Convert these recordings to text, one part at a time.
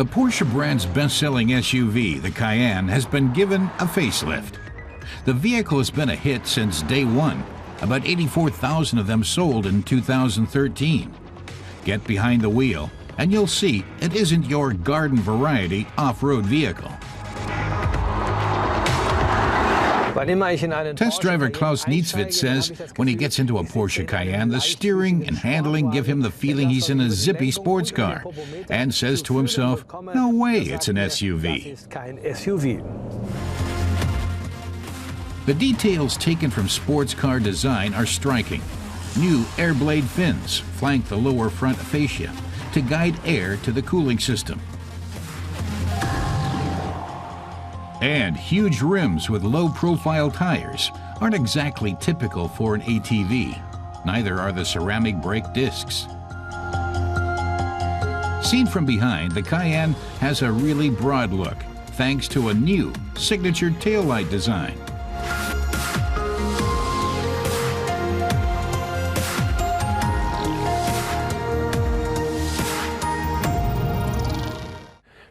The Porsche brand's best-selling SUV, the Cayenne, has been given a facelift. The vehicle has been a hit since day one. About 84,000 of them sold in 2013. Get behind the wheel, and you'll see it isn't your garden variety off-road vehicle. Test driver Klaus Nietzwitz says when he gets into a Porsche Cayenne, the steering and handling give him the feeling he's in a zippy sports car, and says to himself, no way it's an SUV. The details taken from sports car design are striking. New air blade fins flank the lower front fascia to guide air to the cooling system. And huge rims with low-profile tires aren't exactly typical for an ATV. Neither are the ceramic brake discs. Seen from behind, the Cayenne has a really broad look, thanks to a new signature taillight design.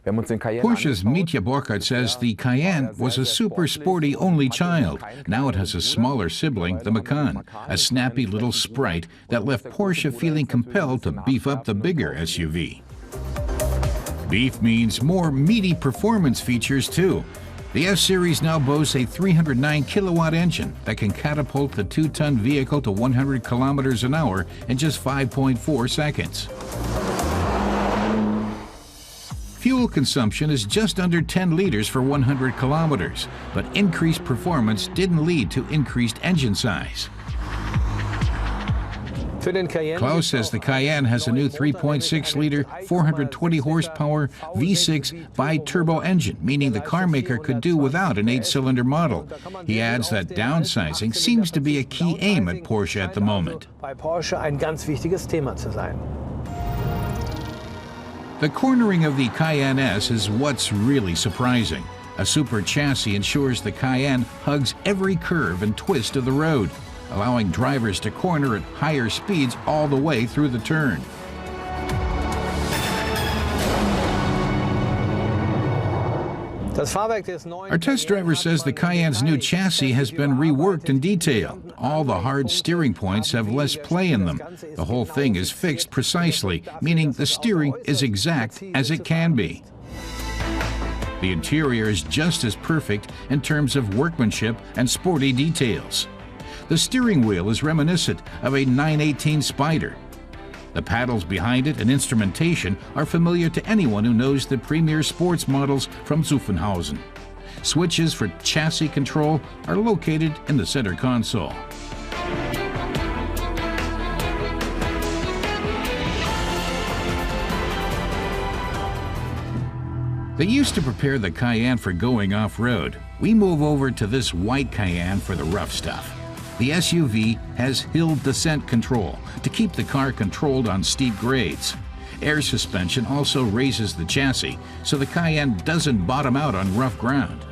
Porsche's Mitja Borchardt says the Cayenne was a super sporty only child. Now it has a smaller sibling, the Macan, a snappy little sprite that left Porsche feeling compelled to beef up the bigger SUV. Beef means more meaty performance features too. The S-Series now boasts a 309 kilowatt engine that can catapult the 2-ton vehicle to 100 kilometers an hour in just 5.4 seconds. Fuel consumption is just under 10 liters for 100 kilometers, but increased performance didn't lead to increased engine size. Klaus says the Cayenne has a new 3.6-liter, 420-horsepower V6 bi-turbo engine, meaning the carmaker could do without an 8-cylinder model. He adds that downsizing seems to be a key aim at Porsche at the moment. The cornering of the Cayenne S is what's really surprising. A super chassis ensures the Cayenne hugs every curve and twist of the road, allowing drivers to corner at higher speeds all the way through the turn. Our test driver says the Cayenne's new chassis has been reworked in detail. All the hard steering points have less play in them. The whole thing is fixed precisely, meaning the steering is exact as it can be. The interior is just as perfect in terms of workmanship and sporty details. The steering wheel is reminiscent of a 918 Spider. The paddles behind it and instrumentation are familiar to anyone who knows the premier sports models from Zuffenhausen. Switches for chassis control are located in the center console. They used to prepare the Cayenne for going off-road. We move over to this white Cayenne for the rough stuff. The SUV has hill descent control to keep the car controlled on steep grades. Air suspension also raises the chassis, so the Cayenne doesn't bottom out on rough ground.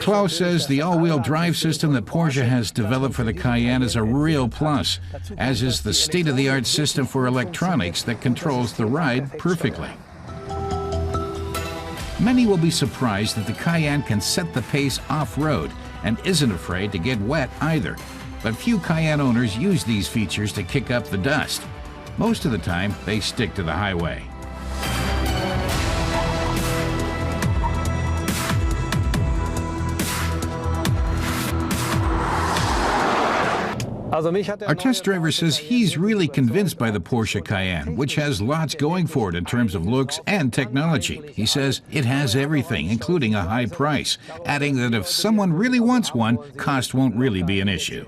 Klaus says the all-wheel drive system that Porsche has developed for the Cayenne is a real plus, as is the state-of-the-art system for electronics that controls the ride perfectly. Many will be surprised that the Cayenne can set the pace off-road and isn't afraid to get wet either. But few Cayenne owners use these features to kick up the dust. Most of the time, they stick to the highway. Our test driver says he's really convinced by the Porsche Cayenne, which has lots going for it in terms of looks and technology. He says it has everything, including a high price, adding that if someone really wants one, cost won't really be an issue.